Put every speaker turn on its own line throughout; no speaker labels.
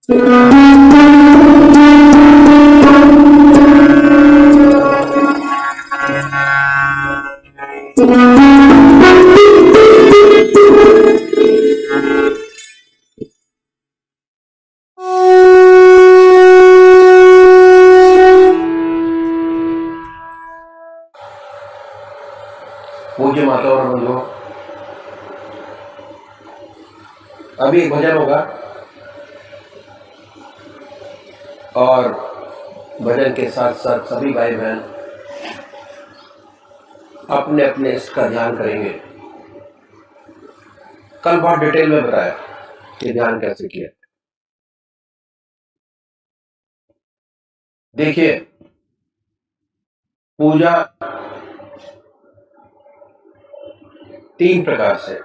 पूज्य माता और बंधुओं, अभी एक भजन होगा और भजन के साथ साथ सभी भाई बहन अपने अपने इष्ट का ध्यान करेंगे। कल बहुत डिटेल में बताया कि ध्यान कैसे किया। देखिए, पूजा 3 प्रकार से।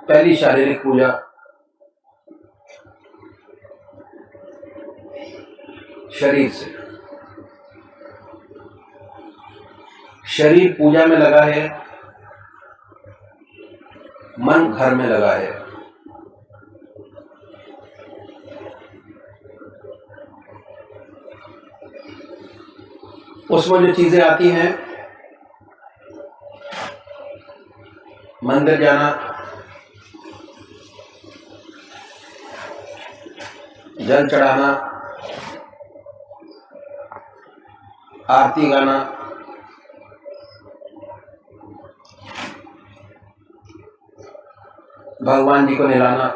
पहली शारीरिक पूजा, शरीर से। शरीर पूजा में लगा है, मन घर में लगा है। उसमें जो चीजें आती हैं, मंदिर जाना, जल चढ़ाना, आरती गाना, भगवान जी को नहलाना,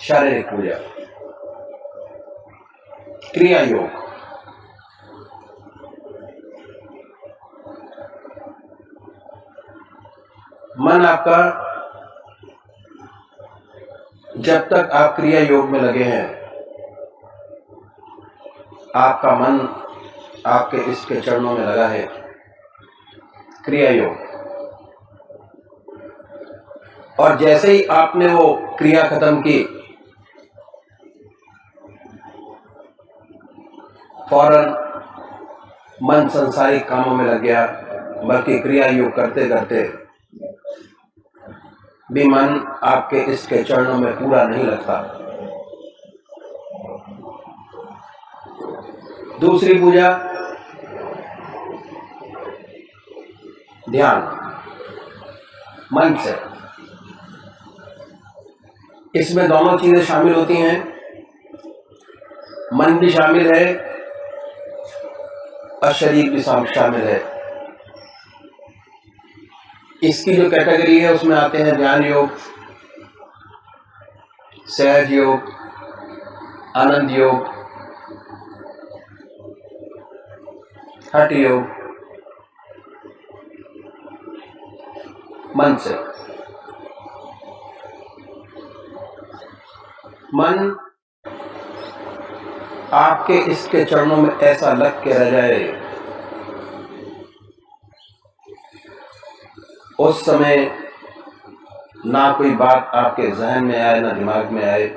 शारीरिक पूजा। क्रिया योग, मन आपका जब तक आप क्रिया योग में लगे हैं, आपका मन आपके इष्ट के चरणों में लगा है। क्रिया योग। और जैसे ही आपने वो क्रिया खत्म की, फौरन मन संसारिक कामों में लग गया। बल्कि क्रिया योग करते करते भी मन आपके इष्ट के चरणों में पूरा नहीं लगता। दूसरी पूजा, ध्यान, मन से। इसमें दोनों चीजें शामिल होती हैं, मन भी शामिल है और शरीर भी शामिल है। इसकी जो कैटेगरी है उसमें आते हैं ध्यान योग, सहज योग, आनंद योग, हठ योग। मन से। मन आपके इसके चरणों में ऐसा लग के रह जाए, उस समय ना कोई बात आपके जहन में आए, ना दिमाग में आए।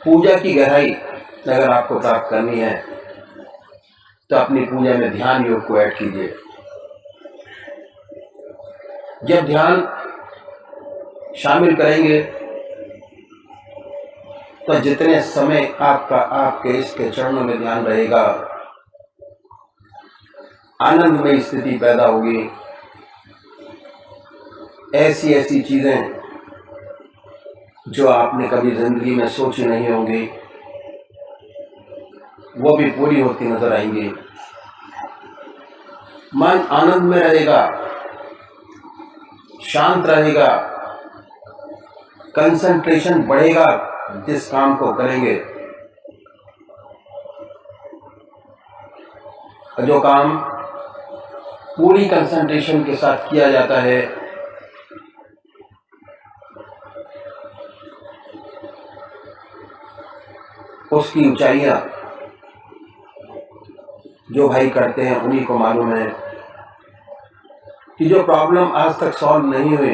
पूजा की गहराई अगर आपको प्राप्त करनी है तो अपनी पूजा में ध्यान योग को ऐड कीजिए। जब ध्यान शामिल करेंगे तो जितने समय आपका आपके इसके चरणों में ध्यान रहेगा, आनंदमय स्थिति पैदा होगी। ऐसी ऐसी चीजें जो आपने कभी जिंदगी में सोची नहीं होंगी, वो भी पूरी होती नजर आएंगी। मन आनंद में रहेगा, शांत रहेगा, कंसंट्रेशन बढ़ेगा जिस काम को करेंगे। जो काम पूरी कंसंट्रेशन के साथ किया जाता है, उसकी ऊंचाइयां जो भाई करते हैं उन्हीं को मालूम है कि जो प्रॉब्लम आज तक सॉल्व नहीं हुई,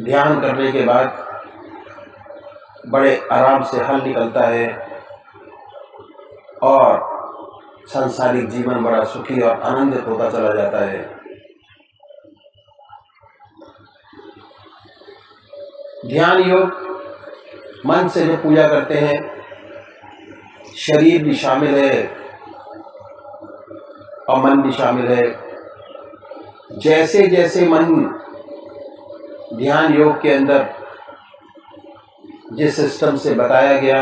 ध्यान करने के बाद बड़े आराम से हल निकलता है और सांसारिक जीवन बड़ा सुखी और आनंदित होता चला जाता है। ध्यान योग मन से जो पूजा करते हैं, शरीर भी शामिल है और मन भी शामिल है। जैसे जैसे मन ध्यान योग के अंदर जिस सिस्टम से बताया गया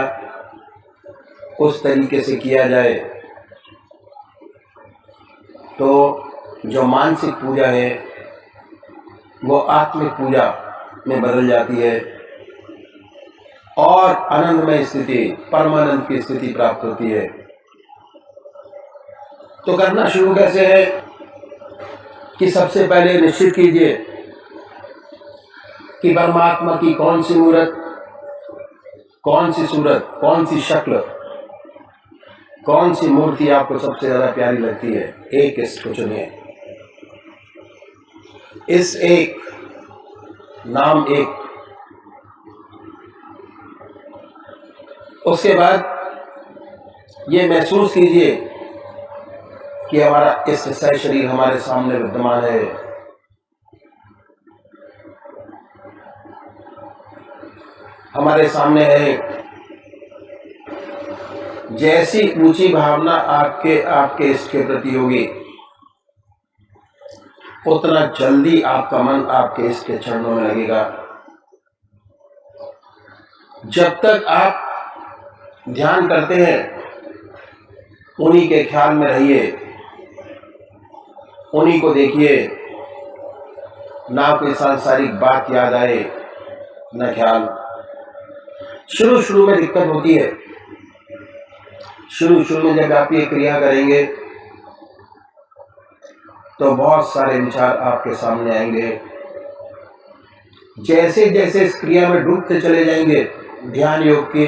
उस तरीके से किया जाए तो जो मानसिक पूजा है वो आत्मिक पूजा में बदल जाती है और आनंदमय स्थिति, परमानंद की स्थिति प्राप्त होती है। तो करना शुरू कैसे है कि सबसे पहले निश्चित कीजिए कि परमात्मा की कौन सी मूर्त, कौन सी सूरत, कौन सी शक्ल, कौन सी मूर्ति आपको सबसे ज्यादा प्यारी लगती है। एक इसको चुनिए। इस एक नाम एक। उसके बाद ये महसूस कीजिए कि हमारा इस सह शरीर हमारे सामने विद्यमान है। हमारे सामने है। जैसी ऊंची भावना आपके इष्ट के प्रति होगी उतना जल्दी आपका मन आपके इष्ट के चरणों में लगेगा। जब तक आप ध्यान करते हैं उन्हीं के ख्याल में रहिए, उन्हीं को देखिए। ना कोई सांसारिक बात याद आए न ख्याल। शुरू में दिक्कत होती है। शुरू में जब आप ये क्रिया करेंगे तो बहुत सारे विचार आपके सामने आएंगे। जैसे जैसे इस क्रिया में डूबते चले जाएंगे ध्यान योग के,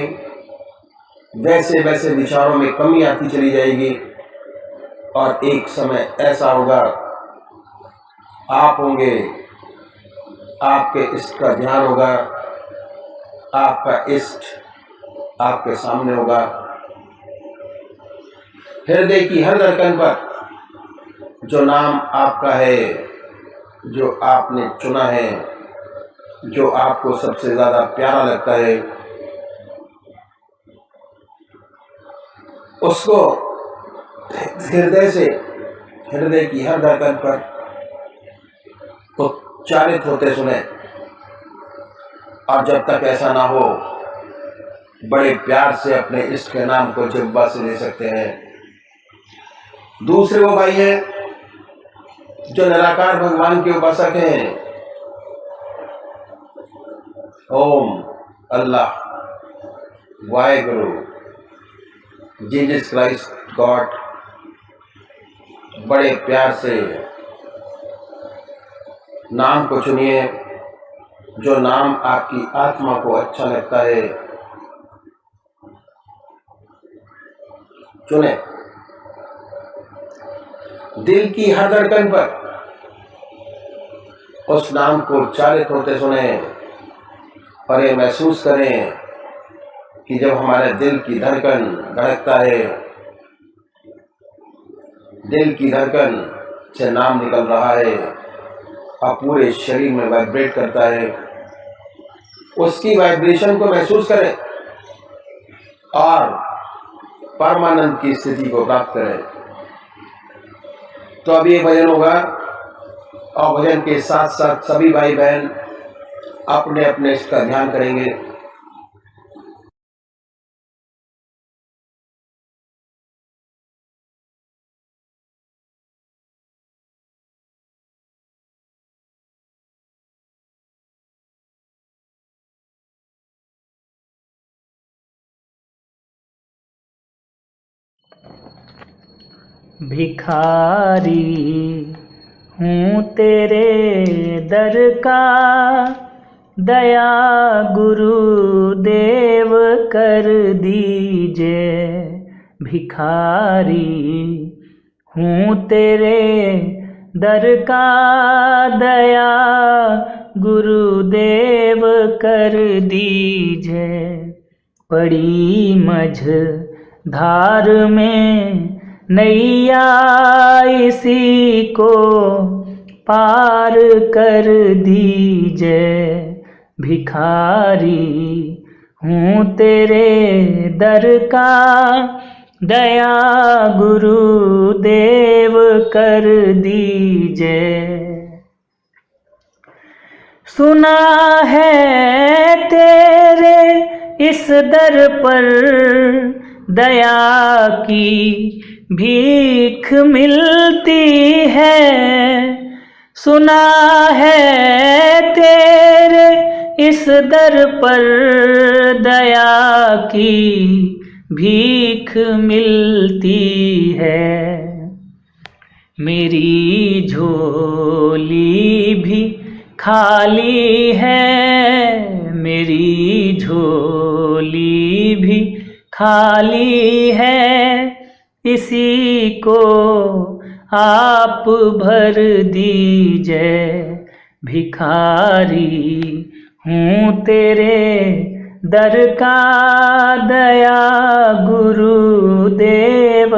वैसे वैसे विचारों में कमी आती चली जाएगी और एक समय ऐसा होगा आप होंगे, आपके इष्ट का ध्यान होगा, आपका इष्ट आपके सामने होगा। हृदय की हर धड़कन पर जो नाम आपका है, जो आपने चुना है, जो आपको सबसे ज्यादा प्यारा लगता है, उसको हृदय की हर धड़कन पर उच्चारित होते सुने। और जब तक ऐसा ना हो बड़े प्यार से अपने इष्ट के नाम को जिह्वा से ले सकते हैं। दूसरे वो भाई हैं जो निराकार भगवान के उपासक हैं। ओम, अल्लाह, वाहेगुरु, जीसस क्राइस्ट, गॉड। बड़े प्यार से नाम को चुनिए, जो नाम आपकी आत्मा को अच्छा लगता है चुने। दिल की हर धड़कन पर उस नाम को उच्चारित होते सुने और ये महसूस करें कि जब हमारे दिल की धड़कन धड़कता है, दिल की धड़कन से नाम निकल रहा है और पूरे शरीर में वाइब्रेट करता है, उसकी वाइब्रेशन को महसूस करें और परमानंद की स्थिति को प्राप्त करें। तो अब ये भजन होगा और भजन के साथ साथ सभी भाई बहन अपने अपने इष्ट का ध्यान करेंगे।
भिखारी हूँ तेरे दर का, दया गुरुदेव कर दीजिए। भिखारी हूँ तेरे दर का, दया गुरुदेव कर दीजिए। पड़ी मझ धार में नैया इसी को पार कर दीजिए, भिखारी हूँ तेरे दर का, दया गुरुदेव कर दीजिए। सुना है तेरे इस दर पर दया की भीख मिलती है, सुना है तेरे इस दर पर दया की भीख मिलती है। मेरी झोली भी खाली है, मेरी झोली भी खाली है, इसी को आप भर दीजिए, भिखारी हूँ तेरे दर का, दया गुरुदेव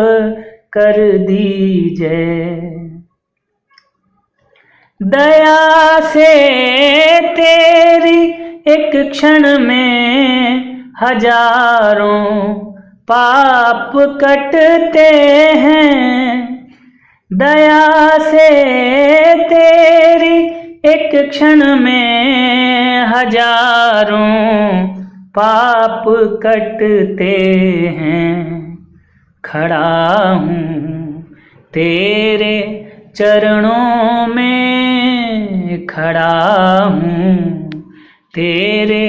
कर दीजिए। दया से तेरी एक क्षण में हजारों पाप कटते हैं, दया से तेरी एक क्षण में हजारों पाप कटते हैं। खड़ा हूँ तेरे चरणों में, खड़ा हूँ तेरे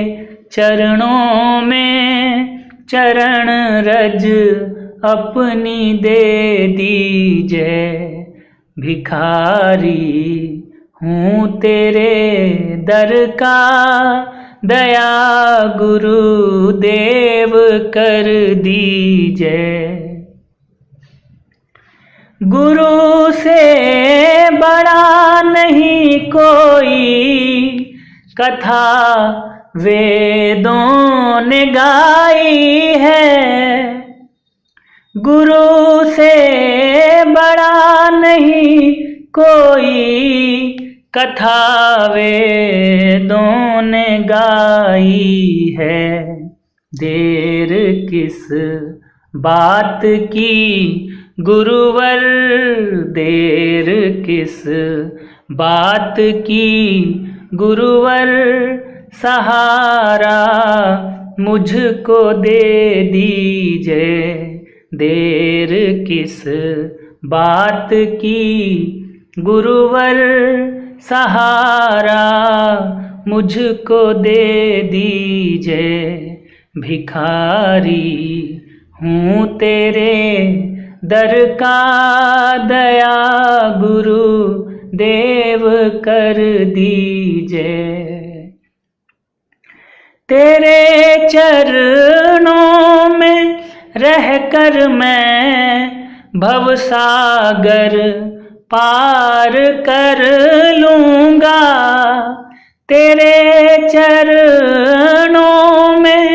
चरणों में, चरण रज अपनी दे दीजिए, भिखारी हूँ तेरे दर का, दया गुरुदेव कर दीजिए। गुरु से बड़ा नहीं कोई, कथा वेदों ने गाई है, गुरु से बड़ा नहीं कोई, कथा वेदों ने गाई है। देर किस बात की गुरुवर, देर किस बात की गुरुवर, सहारा मुझको दे दीजिए, देर किस बात की गुरुवर, सहारा मुझको दे दीजिए, भिखारी हूँ तेरे दर का, दया गुरुदेव कर दीजिए। तेरे चरणों में रहकर मैं भवसागर पार कर लूँगा, तेरे चरणों में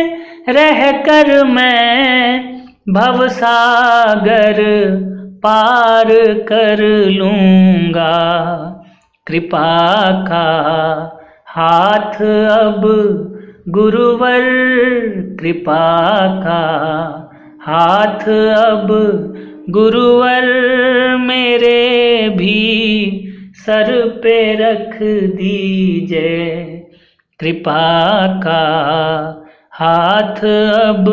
रहकर मैं भवसागर पार कर लूँगा। कृपा का हाथ अब गुरुवर, कृपा का हाथ अब गुरुवर, मेरे भी सर पे रख दीजिए, कृपा का हाथ अब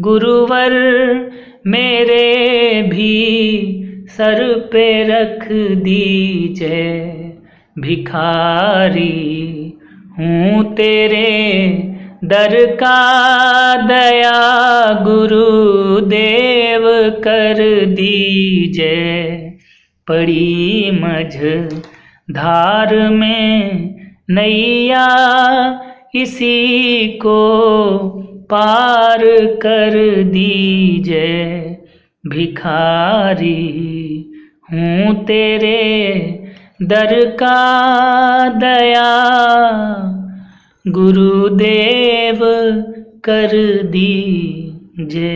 गुरुवर, मेरे भी सर पे रख दीजिए, भिखारी हूँ तेरे दर का, दया गुरुदेव कर दीजिए। पड़ी मझ धार में नैया, इसी को पार कर दीजिए, भिखारी हूँ तेरे दर का, दया गुरुदेव कर दीजिए।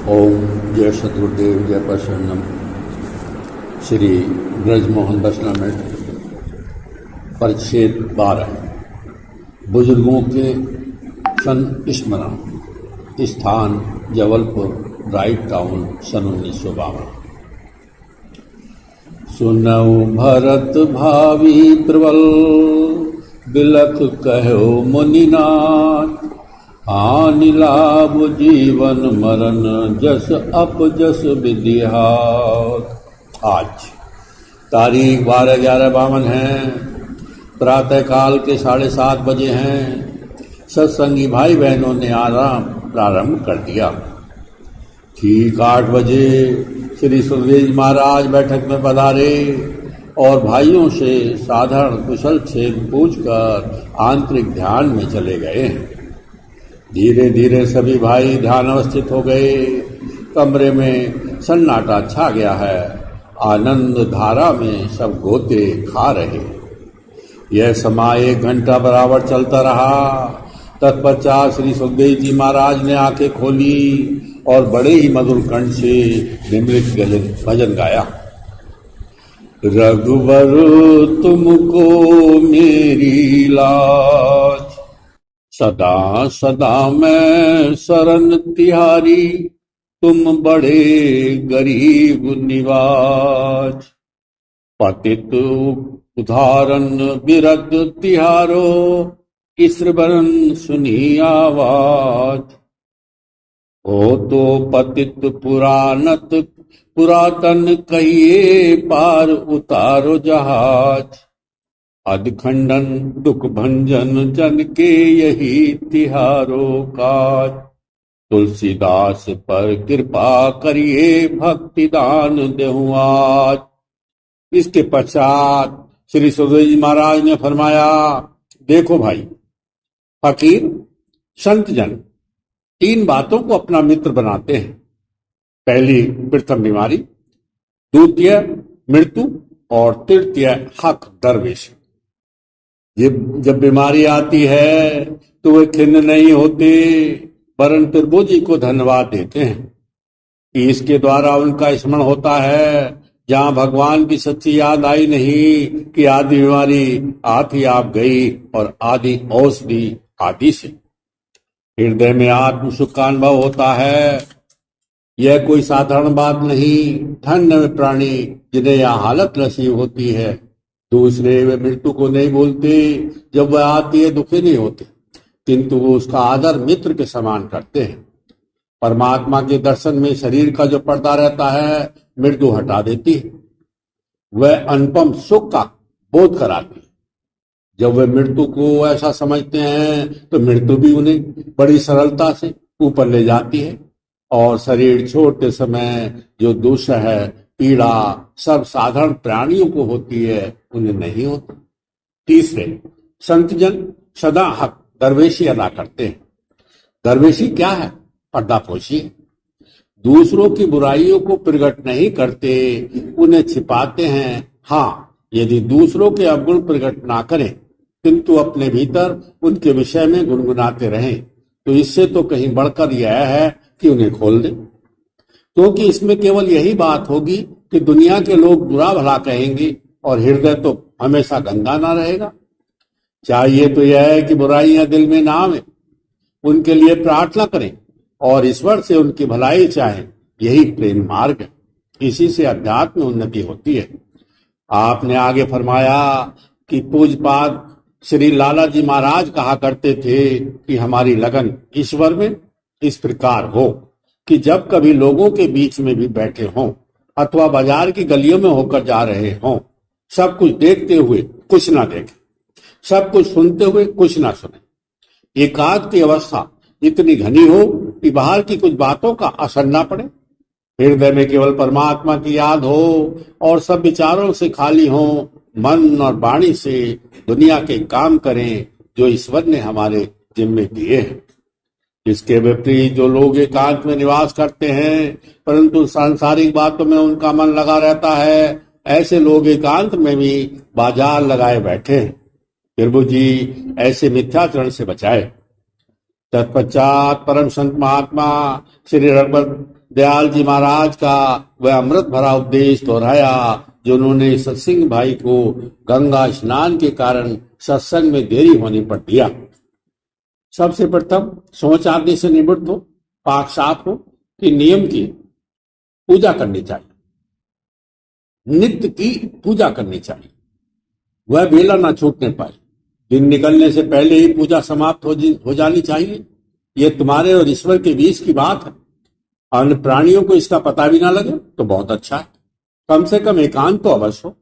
ओम जय सदगुरुदेव जय प्रसन्नम। श्री ब्रजमोहन दशनामेट परिच्छेद 12 बुजुर्गों के संस्मरण। स्थान जबलपुर राइट टाउन सन 1952। सुनऊ भरत भावी प्रबल बिलख कहो मुनिनाथ। हानि लाभ जीवन मरण जस अपजस विद्यात। आज तारीख 12/11/52 है। प्रातःकाल के 7:30 बजे हैं। सत्संगी भाई बहनों ने आराम प्रारंभ कर दिया। ठीक 8 बजे श्री सुखदेव जी महाराज बैठक में पधारे और भाइयों से साधारण कुशल क्षेम पूछकर आंतरिक ध्यान में चले गए। धीरे धीरे सभी भाई ध्यान अवस्थित हो गए। कमरे में सन्नाटा छा गया है। आनंद धारा में सब गोते खा रहे। यह समय 1 घंटा बराबर चलता रहा। तत्पश्चात श्री सुखदेव जी महाराज ने आंखें खोली और बड़े ही मधुर कंठ से निम्रित भजन गाया। रघुवर तुमको मेरी लाज, सदा सदा मैं शरण तिहारी। तुम बड़े गरीब निवाज, पतित उदाहरण बिरद तिहारो। ईश्वरन सुनी आवाज, हो तो पतित पुरातन कहिए पार उतारो जहाज। अधखंडन दुख भंजन जन के यही तिहारो काज। तुलसीदास पर कृपा करिए भक्ति दान देहूं आज। इसके पश्चात श्री सुखदेव जी महाराज ने फरमाया, देखो भाई, फकीर संत जन 3 बातों को अपना मित्र बनाते हैं। पहली प्रथम बीमारी, द्वितीय मृत्यु और तृतीय हक दरवेश। जब बीमारी आती है तो वे खिन्न नहीं होते, वरन प्रभु जी को धन्यवाद देते हैं कि इसके द्वारा उनका स्मरण होता है। जहां भगवान की सच्ची याद आई नहीं कि आदि बीमारी आती आप गई और आदि औषधि आदि से हृदय में आत्म सुख का अनुभव होता है। यह कोई साधारण बात नहीं। धन्य प्राणी जिन्हें यह हालत नसीब होती है। दूसरे वे मृत्यु को नहीं भूलते। जब वह आती है दुखी नहीं होते, किंतु वो उसका आदर मित्र के समान करते हैं। परमात्मा के दर्शन में शरीर का जो पर्दा रहता है, मृत्यु हटा देती है। वह अनुपम सुख का बोध कराती है। जब वे मृत्यु को ऐसा समझते हैं तो मृत्यु भी उन्हें बड़ी सरलता से ऊपर ले जाती है और शरीर छोड़ते समय जो दुख है, पीड़ा सब साधारण प्राणियों को होती है, उन्हें नहीं होती। तीसरे, संतजन सदा हक दरवेशी अदा करते हैं। दरवेशी क्या है? पर्दापोशी। दूसरों की बुराइयों को प्रकट नहीं करते, उन्हें छिपाते हैं। हाँ, यदि दूसरों के अवगुण प्रकट ना करें किंतु अपने भीतर उनके विषय में गुनगुनाते रहें, तो इससे तो कहीं बढ़कर यह है कि उन्हें खोल दें। क्योंकि इसमें केवल यही बात होगी कि दुनिया के लोग बुरा भला कहेंगे और हृदय तो हमेशा गंदा ना रहेगा। चाहिए तो यह है कि बुराइयां दिल में ना आवे, उनके लिए प्रार्थना करें और ईश्वर से उनकी भलाई चाहें। यही प्रेम मार्ग है। इसी से अध्यात्म में उन्नति होती है। आपने आगे फरमाया कि पूज्यपाद श्री लाला जी महाराज कहा करते थे कि हमारी लगन ईश्वर में इस प्रकार हो कि जब कभी लोगों के बीच में भी बैठे हों अथवा बाजार की गलियों में होकर जा रहे हों, सब कुछ देखते हुए कुछ ना देखें, सब कुछ सुनते हुए कुछ ना सुने। एकांत की अवस्था इतनी घनी हो कि बाहर की कुछ बातों का असर ना पड़े। हृदय में केवल परमात्मा की याद हो और सब विचारों से खाली हो। मन और वाणी से दुनिया के काम करें जो ईश्वर ने हमारे जिम्मे दिए हैं। इसके विपरीत जो लोग एकांत में निवास करते हैं परंतु सांसारिक बातों में उनका मन लगा रहता है, ऐसे लोग एकांत में भी बाजार लगाए बैठे हैं। प्रभु जी ऐसे मिथ्याचरण से बचाए। तत्पश्चात परम संत महात्मा श्री दयाल जी महाराज का वह अमृत भरा उपदेश दोहराया जो उन्होंने सत्संग भाई को गंगा स्नान के कारण सत्संग में देरी होने पर दिया। सबसे प्रथम सोच आदि से निवृत्त हो, पाक साफ हो कि नियम की पूजा करनी चाहिए, नित्य की पूजा करनी चाहिए, वह बेला ना छूटने पाए। दिन निकलने से पहले ही पूजा समाप्त हो जानी चाहिए। यह तुम्हारे और ईश्वर के बीच की बात है। अन्य प्राणियों को इसका पता भी ना लगे तो बहुत अच्छा है। कम से कम एकांत तो अवश्य हो।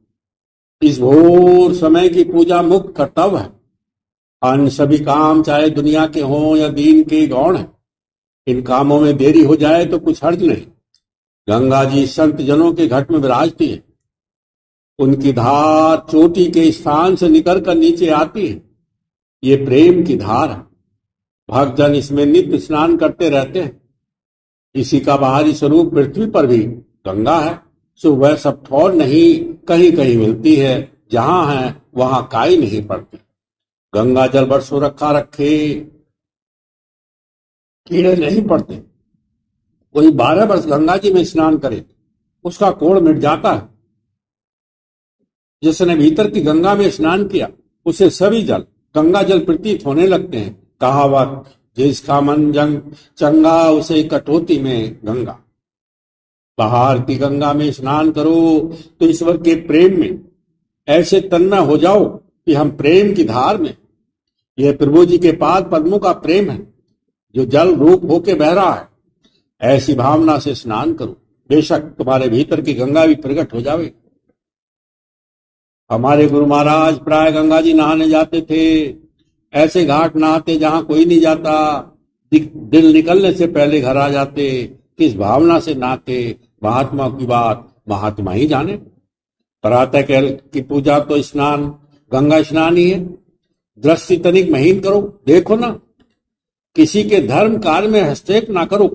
इस घोर समय की पूजा मुख्य कर्तव्य है। अन्य सभी काम चाहे दुनिया के हों या दीन के गौण है, इन कामों में देरी हो जाए तो कुछ हर्ज नहीं। गंगा जी संत जनों के घट में विराजती है। उनकी धार चोटी के स्थान से निकल कर नीचे आती है। ये प्रेम की धार है। भक्तजन इसमें नित्य स्नान करते रहते हैं। इसी का बाहरी स्वरूप पृथ्वी पर भी गंगा है, सो वह सब ठौर नहीं, कहीं कहीं मिलती है। जहां है वहां काई नहीं पड़ती। गंगा जल बरसों रखा रखे, कीड़े नहीं पड़ते। कोई 12 वर्ष गंगा जी में स्नान करे उसका कोढ़ मिट जाता है। जिसने भीतर की गंगा में स्नान किया उसे सभी जल गंगा जल प्रतीत होने लगते हैं। कहावत, जिसका मन जंग चंगा उसे कटौती में गंगा। बाहर की गंगा में स्नान करो तो ईश्वर के प्रेम में ऐसे तन्मय हो जाओ कि हम प्रेम की धार में। यह प्रभु जी के पाद पद्मों का प्रेम है जो जल रूप होके बह रहा है। ऐसी भावना से स्नान करो, बेशक तुम्हारे भीतर की गंगा भी प्रकट हो जावे। हमारे गुरु महाराज प्राय गंगा जी नहाने जाते थे। ऐसे घाट नहाते जहां कोई नहीं जाता। दिल निकलने से पहले घर आ जाते। किस भावना से नहाते, महात्मा की बात महात्मा ही जाने। प्रातः काल की पूजा तो स्नान गंगा स्नान ही है। दृष्टि तनिक महीन करो, देखो ना, किसी के धर्म कार्य में हस्तक्षेप ना करो।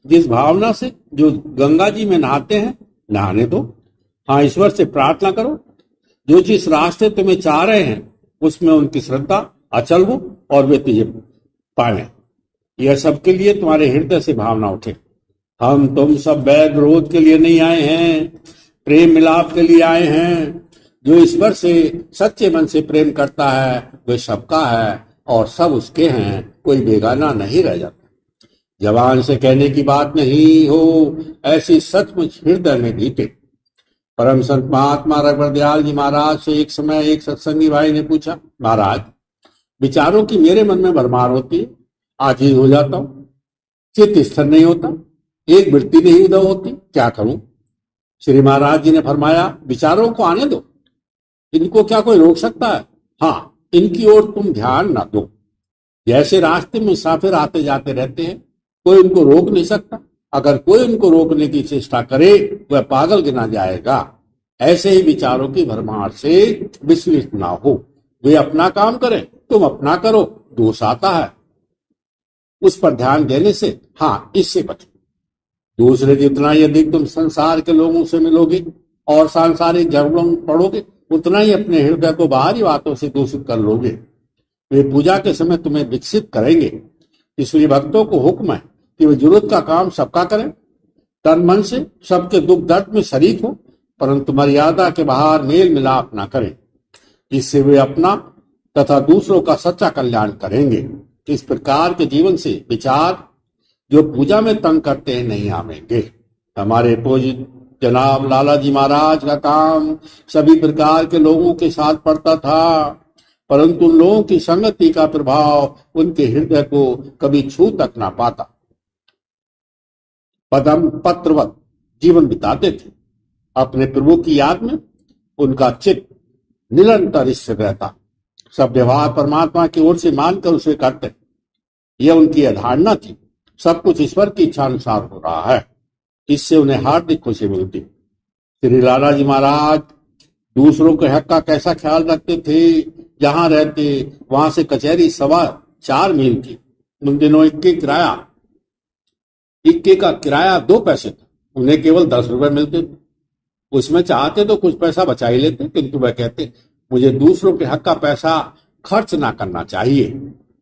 जिस भावना से जो गंगा जी में नहाते हैं नहाने दो। हाँ, ईश्वर से प्रार्थना करो जो जिस रास्ते तुम्हें चाह रहे हैं उसमें उनकी श्रद्धा अचल हो और वे तुझे पाए। यह सबके लिए तुम्हारे हृदय से भावना उठे। हम तुम सब वैर विरोध के लिए नहीं आए हैं, प्रेम मिलाप के लिए आए हैं। जो ईश्वर से सच्चे मन से प्रेम करता है वह सबका है और सब उसके हैं, कोई बेगाना नहीं रह जाता। जवान से कहने की बात नहीं हो, ऐसी सचमुच हृदय में बीते। परम संत महात्मा रघुवर दयाल जी महाराज से एक समय एक सत्संगी भाई ने पूछा, महाराज विचारों की मेरे मन में भरमार होती है, आजीज हो जाता हूं, चित्त स्थिर नहीं होता, एक वृत्ति नहीं उदय होती, क्या करूं? श्री महाराज जी ने फरमाया, विचारों को आने दो, इनको क्या कोई रोक सकता है? हाँ, इनकी ओर तुम ध्यान न दो। जैसे रास्ते में मुसाफिर आते जाते रहते हैं, कोई उनको रोक नहीं सकता। अगर कोई उनको रोकने की चेष्टा करे वह पागल गिना जाएगा। ऐसे ही विचारों की भरमार से विचलित ना हो। वे अपना काम करें, तुम अपना करो, दोष आता है उस पर ध्यान देने से। हाँ, इससे बचो। दूसरे जितना यदि तुम संसार के लोगों से मिलोगे और सांसारिक झगड़ों में पड़ोगे, उतना ही अपने हृदय को बाहरी बातों से दूषित कर लोगे। वे पूजा के समय तुम्हें विकसित करेंगे। इसलिए भक्तों को हुक्म है कि वे जरूरत का काम सबका करें, तन मन से सबके दुख दर्द में शरीक हो, परंतु मर्यादा के बाहर मेल मिलाप ना करें। इससे वे अपना तथा दूसरों का सच्चा कल्याण करेंगे। इस प्रकार के जीवन से विचार जो पूजा में तंग करते हैं नहीं आवेंगे। हमारे पूजित जनाब लाला जी महाराज का काम सभी प्रकार के लोगों के साथ पड़ता था, परंतु उन लोगों की संगति का प्रभाव उनके हृदय को कभी छू तक ना पाता। पदम पत्रवत जीवन बिताते थे। अपने प्रभु की याद में उनका चित्त निरंतर स्थिर रहता। सब व्यवहार परमात्मा की ओर से मानकर उसे करते। यह उनकी अधारणा थी। सब कुछ ईश्वर की इच्छा अनुसार हो रहा है। इससे उन्हें हार्दिक खुशी मिलती। श्री लाला जी महाराज दूसरों के हक का कैसा ख्याल रखते थे। जहां रहते वहां से कचहरी 4.25 मील की। उन दिनों इक्के का किराया 2 पैसे था। उन्हें केवल 10 रुपए मिलते थे। उसमें चाहते तो कुछ पैसा बचा ही लेते, किंतु वह कहते मुझे दूसरों के हक का पैसा खर्च ना करना चाहिए।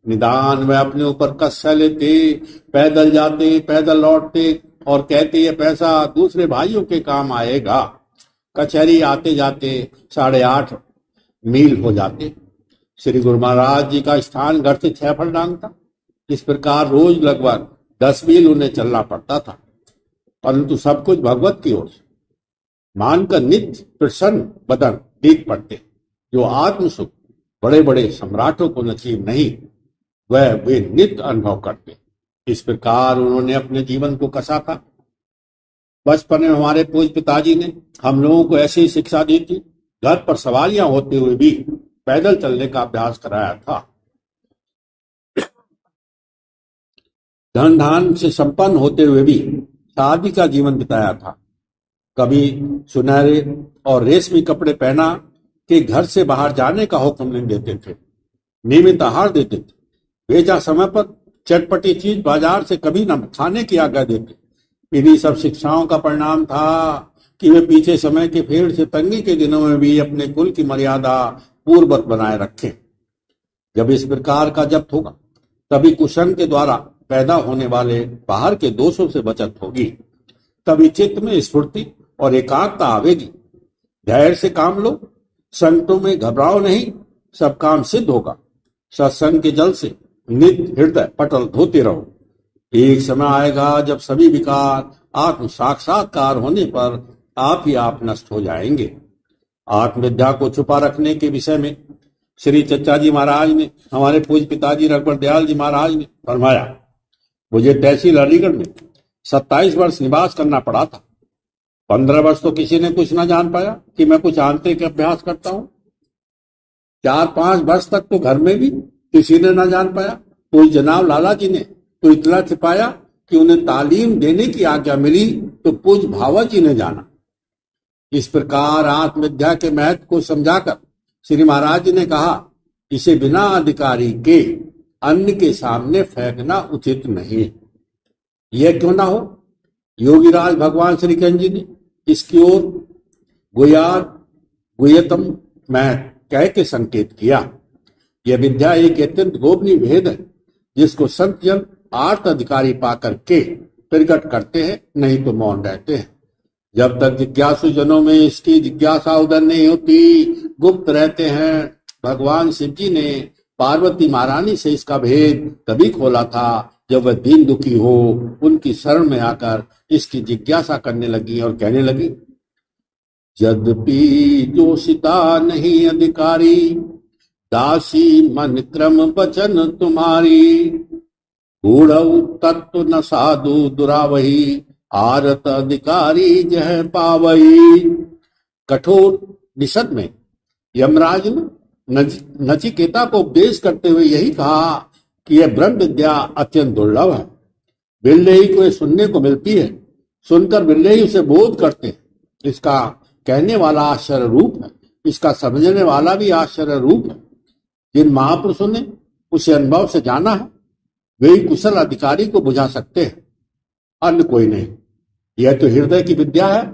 निदान वह अपने ऊपर कष्ट सह लेते, पैदल जाते पैदल लौटते, और कहते ये पैसा दूसरे भाइयों के काम आएगा। कचहरी आते जाते 8.5 मील हो जाते। श्री गुरु महाराज जी का स्थान घर से 6 फरलांग था। इस प्रकार रोज लगभग 10 मील उन्हें चलना पड़ता था, परंतु सब कुछ भगवत की ओर से मानकर नित्य प्रसन्न बदन देख पड़ते। जो आत्म सुख बड़े बड़े सम्राटों को नसीब नहीं, वह वे नित्य अनुभव करते। इस प्रकार उन्होंने अपने जीवन को कसा था। बचपन में हमारे पूज्य पिताजी ने हम लोगों को ऐसी शिक्षा दी थी। घर पर सवारियां होते हुए भी पैदल चलने का अभ्यास कराया था। धन धान से संपन्न होते हुए भी शादी का जीवन बिताया था। कभी सुनहरे और रेशमी कपड़े पहना के घर से बाहर जाने का हुक्म नहीं देते थे। नियमित आहार देते थे। बेचा समय पर चटपटी चीज बाजार से कभी न खाने की आज्ञा देते। इन्हीं सब शिक्षाओं का परिणाम था कि वे पीछे समय के फेर से तंगी के दिनों में भी अपने कुल की मर्यादा पूर्ववत बनाए रखें। जब इस प्रकार का जब्त होगा, तभी कुशन के द्वारा पैदा होने वाले बाहर के दोषों से बचत होगी। तभी चित्त में स्फूर्ति और एकाग्रता आवेगी। धैर्य से काम लो, संकटों में घबराओ नहीं, सब काम सिद्ध होगा। सत्संग के जल से नित्य हृदय पटल धोते रहो। एक समय आएगा जब सभी विकार आत्म साक्षात्कार होने पर आप ही आप नष्ट हो जाएंगे। आत्मविद्या को छुपा रखने के विषय में श्री चचा जी महाराज ने, हमारे पूज्य पिताजी रघुवर दयाल जी महाराज ने फरमाया, मुझे तहसील अलीगढ़ में 27 वर्ष निवास करना पड़ा था। 15 वर्ष तो किसी ने कुछ न जान पाया कि मैं कुछ आंतरिक अभ्यास करता हूँ। 4-5 वर्ष तक तो घर में भी किसी ने न जान पाया। कोई जनाब लाला जी ने तो इतना छिपाया कि उन्हें तालीम देने की आज्ञा मिली तो पूज्य भावा जी ने जाना। इस प्रकार आत्मविद्या के महत्व को समझाकर श्री महाराज जी ने कहा, इसे बिना अधिकारी के अन्य के सामने फेंकना उचित नहीं। यह क्यों ना हो, योगीराज भगवान श्री कृष्ण जी ने इसकी ओर गुह्यतम महत्व कह के संकेत किया। यह विद्या एक अत्यंत गोपनीय भेद है, जिसको संत जन आर्त अधिकारी पाकर के प्रकट करते हैं, नहीं तो मौन रहते हैं। जब तक जिज्ञासु जनों में इसकी जिज्ञासा उदय नहीं होती, गुप्त रहते हैं। भगवान शिव जी ने पार्वती महारानी से इसका भेद तभी खोला था जब वह दीन दुखी हो उनकी शरण में आकर इसकी जिज्ञासा करने लगी और कहने लगी, यद्यपि जो सीता नहीं अधिकारी, दासी मन क्रम वचन तुम्हारी, गूढ़ तत्व न साधु दुरावही, आरत अधिकारी जह पावई। कठोर निषद में यमराज ने नचिकेता को उपदेश करते हुए यही कहा कि यह ब्रह्म विद्या अत्यंत दुर्लभ है। बिल्ले ही को सुनने को मिलती है, सुनकर बिल्ले ही उसे बोध करते हैं। इसका कहने वाला आश्चर्य रूप है, इसका समझने वाला भी आश्चर्य रूप है। जिन महापुरुषों ने उसे अनुभव से जाना है, वे ही कुशल अधिकारी को बुझा सकते हैं, अन्य कोई नहीं। यह तो हृदय की विद्या है,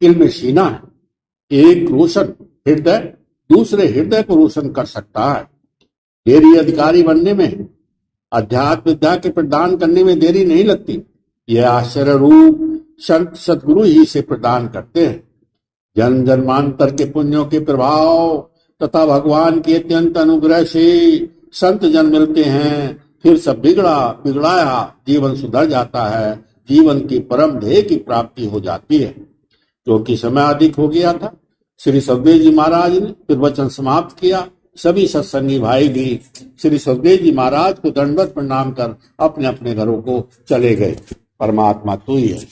इल्म शीना है। एक रोशन हृदय दूसरे हृदय को रोशन कर सकता है। देरी अधिकारी बनने में, अध्यात्म विद्या के प्रदान करने में देरी नहीं लगती। यह आश्चर्य रूप संत सदगुरु ही से प्रदान करते हैं। जन्म जन्मांतर के पुण्यों के प्रभाव तथा भगवान के अत्यंत अनुग्रह से संत जन मिलते हैं। फिर सब बिगड़ाया जीवन सुधर जाता है। जीवन की परम ध्येय की प्राप्ति हो जाती है। क्योंकि समय अधिक हो गया था, श्री सदगुरु जी महाराज ने फिर वचन समाप्त किया। सभी सत्संगी भाई भी श्री सदगुरु जी महाराज को दंडवत प्रणाम कर अपने अपने घरों को चले गए। परमात्मा तू ही है।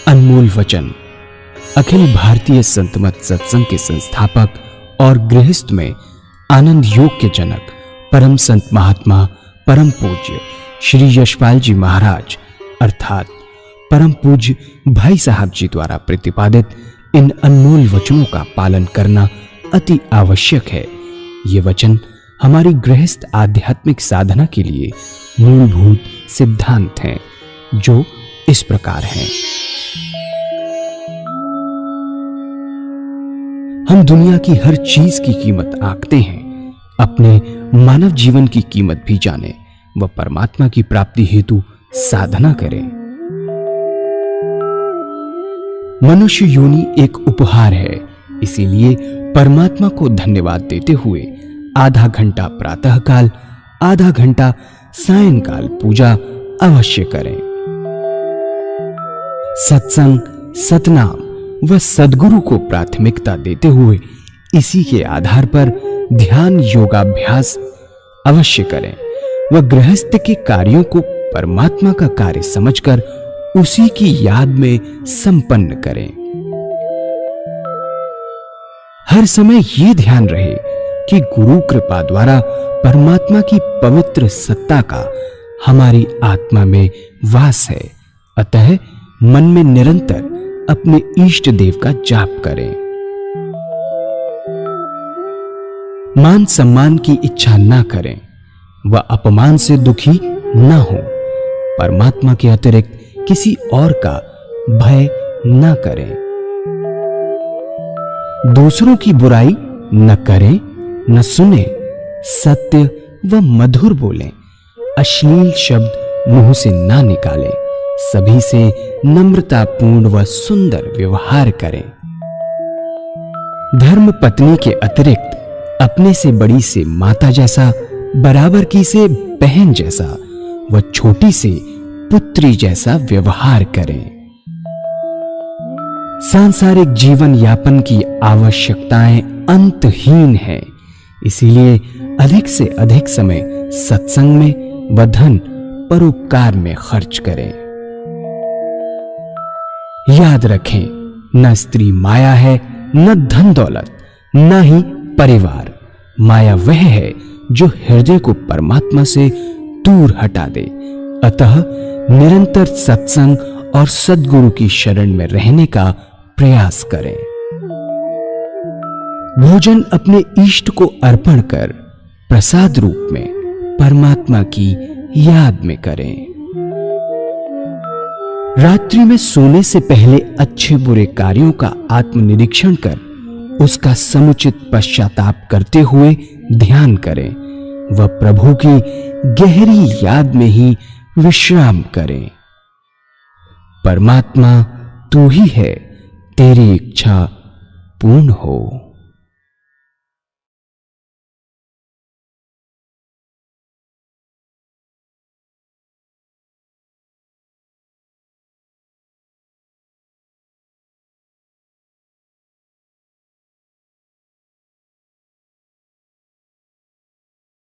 अनमोल वचन अखिल भारतीय संत मत सत्संग के संस्थापक और गृहस्थ में आनंद योग के जनक परम संत महात्मा परम पूज्य श्री यशपाल जी महाराज अर्थात परम पूज्य भाई साहब जी द्वारा प्रतिपादित इन अनमोल वचनों का पालन करना अति आवश्यक है। ये वचन हमारी गृहस्थ आध्यात्मिक साधना के लिए मूलभूत सिद्धांत हैं, जो इस प्रकार हैं। हम दुनिया की हर चीज की कीमत आंकते हैं, अपने मानव जीवन की कीमत भी जाने व परमात्मा की प्राप्ति हेतु साधना करें। मनुष्य योनि एक उपहार है, इसीलिए परमात्मा को धन्यवाद देते हुए आधा घंटा प्रातःकाल, आधा घंटा सायंकाल पूजा अवश्य करें। सत्संग, सतनाम व सद्गुरु को प्राथमिकता देते हुए इसी के आधार पर ध्यान योगाभ्यास अवश्य करें व गृहस्थ के कार्यों को परमात्मा का कार्य समझकर उसी की याद में संपन्न करें। हर समय ये ध्यान रहे कि गुरु कृपा द्वारा परमात्मा की पवित्र सत्ता का हमारी आत्मा में वास है, अतः मन में निरंतर अपने इष्ट देव का जाप करें। मान सम्मान की इच्छा ना करें व अपमान से दुखी ना हो। परमात्मा के अतिरिक्त किसी और का भय ना करें। दूसरों की बुराई न करें, न सुने, सत्य व मधुर बोलें, अश्लील शब्द मुंह से ना निकालें, सभी से नम्रतापूर्ण व सुंदर व्यवहार करें। धर्म पत्नी के अतिरिक्त अपने से बड़ी से माता जैसा, बराबर की से बहन जैसा व छोटी से पुत्री जैसा व्यवहार करें। सांसारिक जीवन यापन की आवश्यकताएं अंतहीन हैं, इसीलिए अधिक से अधिक समय सत्संग में व धन परोपकार में खर्च करें। याद रखें, न स्त्री माया है, न धन दौलत, न ही परिवार। माया वह है जो हृदय को परमात्मा से दूर हटा दे। अतः निरंतर सत्संग और सद्गुरु की शरण में रहने का प्रयास करें। भोजन अपने इष्ट को अर्पण कर प्रसाद रूप में परमात्मा की याद में करें। रात्रि में सोने से पहले अच्छे बुरे कार्यों का आत्मनिरीक्षण कर उसका समुचित पश्चाताप करते हुए ध्यान करें व प्रभु की गहरी याद में ही विश्राम करें। परमात्मा तू ही है, तेरी इच्छा पूर्ण हो।